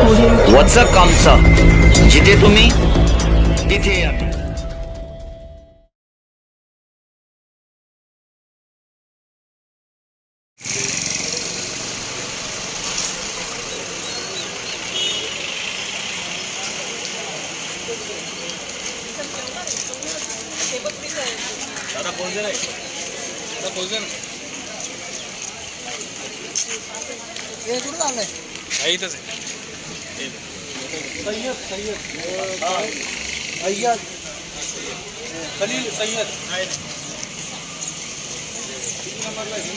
वचक आमचं, जिथे तुम्ही तिथे या. दादा पोहोचले नाही, दादा पोहोचले नाही. हे कुठं झालंय? इथंच आहे. सय्यद अय्यद खलील सय्यद आहे. किती नंबरला आहे?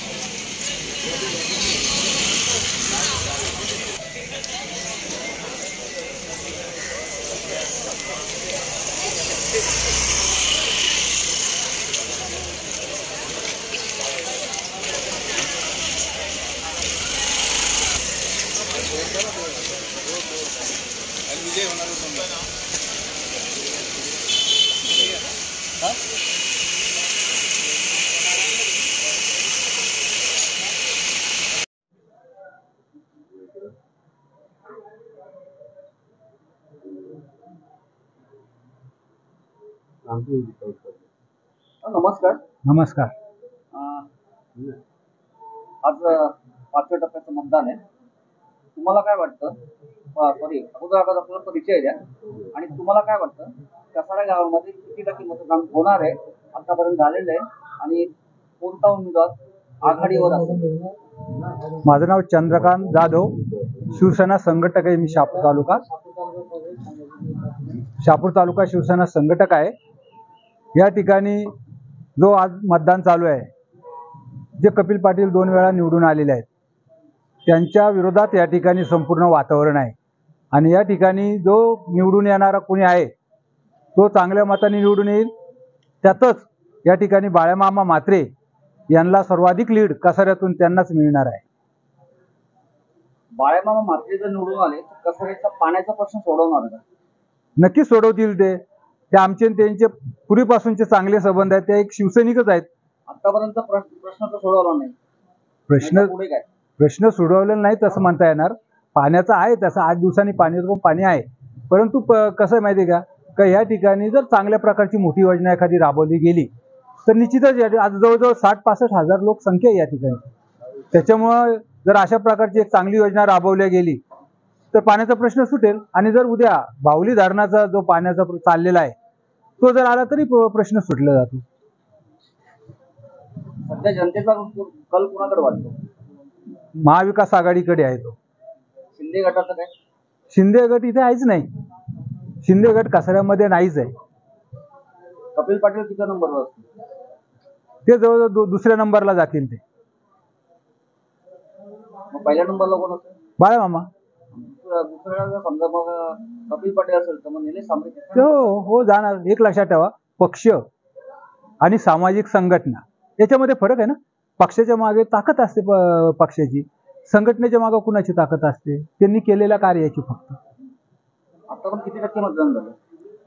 विजय होणार नमस्कार. नमस्कार. आज 5व्या टप्प्याचं मतदान आहे. तुम्हाला काय वाटतं? सॉरी, अगोदर आपला परिचय द्या. आणि तुम्हाला काय वाटतं, कसारा गावामध्ये किती टक्के मतदान होणार आहे, आतापर्यंत झालेलं आहे, आणि कोणता उमेदवार आघाडीवर असेल? माझं नाव चंद्रकांत जाधव, शिवसेना संघटक आहे. मी शहापूर तालुका शिवसेना संघटक आहे. या ठिकाणी जो आज मतदान चालू आहे, जे कपिल पाटील 2 वेळा निवडून आलेले आहेत, त्यांच्या विरोधात या ठिकाणी संपूर्ण वातावरण आहे. आणि या ठिकाणी जो निवडून येणारा कोणी आहे तो चांगल्या मताने निवडून येईल. त्यातच या ठिकाणी बाळामामा म्हात्रे यांना सर्वाधिक लीड कसाऱ्यातून त्यांनाच मिळणार आहे. बाळामामा म्हात्रे जर निवडून आले तर कसाऱ्याचा पाण्याचा प्रश्न सोडवणार का? नक्कीच सोडवतील. ते आमचे त्यांचे पूर्वीपासूनचे चांगले संबंध आहेत. ते एक शिवसैनिकच आहेत. आतापर्यंत प्रश्न तर सोडवला नाही. पुढे काय प्रश्न सोडवलेला नाही तसं म्हणता येणार. पाण्याचा आहे, तसं 8 दिवसांनी पाणी आहे. परंतु कसं आहे माहिती आहे का या ठिकाणी जर चांगल्या प्रकारची मोठी योजना एखादी राबवली गेली तर निश्चितच आज जवळजवळ 60-65 हजार लोकसंख्या आहे या ठिकाणी. त्याच्यामुळं जर अशा प्रकारची एक चांगली योजना राबवली गेली तर पाण्याचा प्रश्न सुटेल. आणि जर उद्या बाहुली धरणाचा जो पाण्याचा चाललेला आहे तो जर आला तरी प्रश्न सुटला जातो. सध्या जनतेचा कल कुणाकडे वाटतो? महाविकास आघाडीकडे आहे. तो शिंदे गटाचं काय? शिंदे गट इथे आहेच नाही. शिंदे गट कसाऱ्यामध्ये नाहीच आहे. कपिल पाटील किती नंबरवर असतील? ते जवळ 2ऱ्या नंबरला जातील. ते पहिल्या नंबरला कोण असेल? बाळामामा. दुसऱ्या समजा मग कपिल पाटील असेल तर मग निलेश सांबरे? हो जाणार. एक लक्षात ठेवा, पक्ष आणि सामाजिक संघटना याच्यामध्ये फरक आहे ना. पक्षाच्या मागे ताकद असते पक्षाची, संघटनेच्या मागे कुणाची ताकद असते? त्यांनी केलेल्या कार्याची. फक्त आता पण किती टक्के मतदान झालं?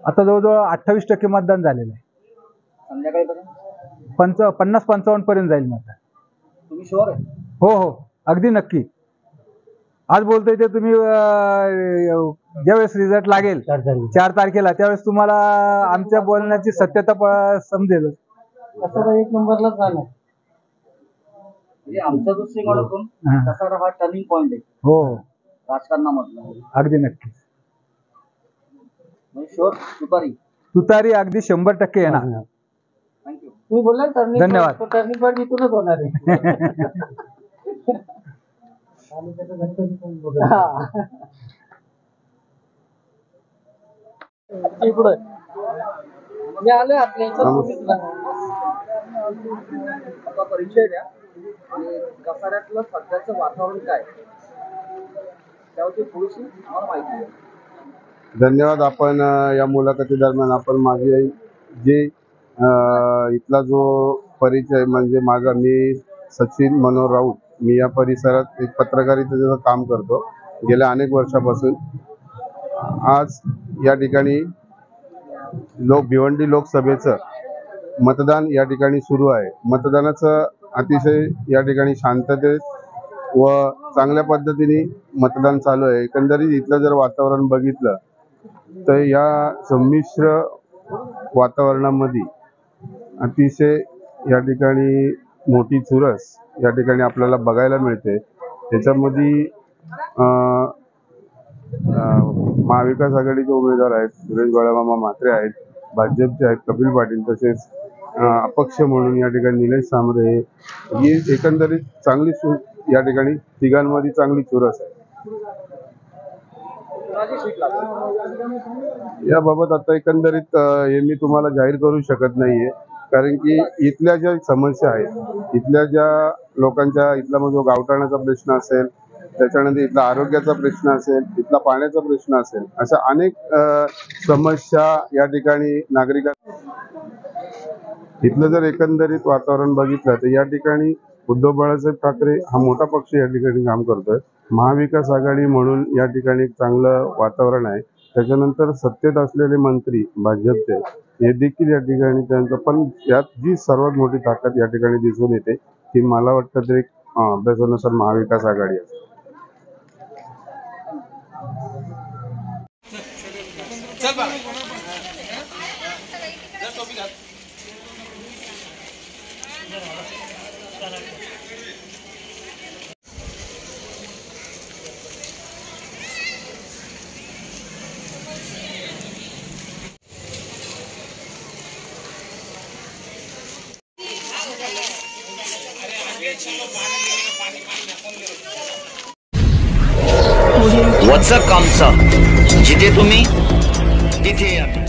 आता जवळजवळ 28% मतदान झालेलं आहे. संध्याकाळपर्यंत 50-55 पर्यंत जाईल मतदान. तुम्ही शुअर आहे? हो, अगदी नक्की. आज बोलतोय ते तुम्ही ज्यावेळेस रिझल्ट लागेल 4 तारखेला त्यावेळेस तुम्हाला आमच्या बोलण्याची सत्यता समजेल. कसारा 1 नंबरलाच जाणार. म्हणजे आमच्या दृष्टिकोनातून कसारा हा टर्निंग पॉइंट आहे. हो, राजकारणामधला. अगदी नक्की. म्हणजे शुअर तुतारी अगदी 100% येणार. थँक्यू. तुम्ही बोलला धन्यवाद. टर्निंग पॉइंट इथूनच होणार आहे. मी आलोय आपल्या परिचय द्या आणि कसाऱ्यातलं सध्याचं वातावरण काय त्यावरती थोडीशी मला माहिती आहे. धन्यवाद. आपण या मुलाखती दरम्यान आपण माझी जे इथला जो परिचय म्हणजे माझा, मी सचिन मनोहर राऊत. मी या परिसरात एक पत्रकारितेचं काम करतो गेल्या अनेक वर्षापासून. आज या ठिकाणी भिवंडी लोकसभेचं मतदान या ठिकाणी सुरू आहे. मतदानाचं अतिशय या ठिकाणी शांततेत व चांगल्या पद्धतीने मतदान चालू आहे. एकंदरीत इथलं जर वातावरण बघितलं तर या संमिश्र वातावरणामध्ये अतिशय या ठिकाणी मोठी चुरस या ठिकाणी आपल्याला बघायला मिळते. त्याच्यामध्ये महाविकास आघाडीचे उमेदवार आहेत, सुरेश बाळामामा म्हात्रे आहेत, भाजपचे आहेत कपिल पाटील, तसेच अपक्ष म्हणून या ठिकाणी निलेश सांबरे. ही एकंदरीत चांगली या ठिकाणी तिघांमध्ये चांगली चुरस आहे. याबाबत आता एकंदरीत हे मी तुम्हाला जाहीर करू शकत नाहीये, कारण की इथल्या ज्या समस्या आहेत, इथल्या ज्या लोकांच्या, इथला जो गावठाणाचा प्रश्न असेल, त्याच्यानंतर इथला आरोग्याचा प्रश्न असेल, इथला पाण्याचा प्रश्न असेल, अशा अनेक समस्या या ठिकाणी नागरिकांना. इथलं जर एकंदरीत वातावरण बघितलं तर या ठिकाणी उद्धव बाळासाहेब ठाकरे हा मोठा पक्ष या ठिकाणी काम करतोय. महाविकास आघाडी म्हणून या ठिकाणी एक चांगलं वातावरण आहे. त्याच्यानंतर सत्तेत असलेले मंत्री भाजपचे हे देखील या ठिकाणी त्यांचं, पण यात जी सर्वात मोठी ताकद या ठिकाणी दिसून येते ती मला वाटतं तरी अभ्यासानुसार महाविकास आघाडी आहे. वत्स कामचा जिथे तुम्ही तिथे या.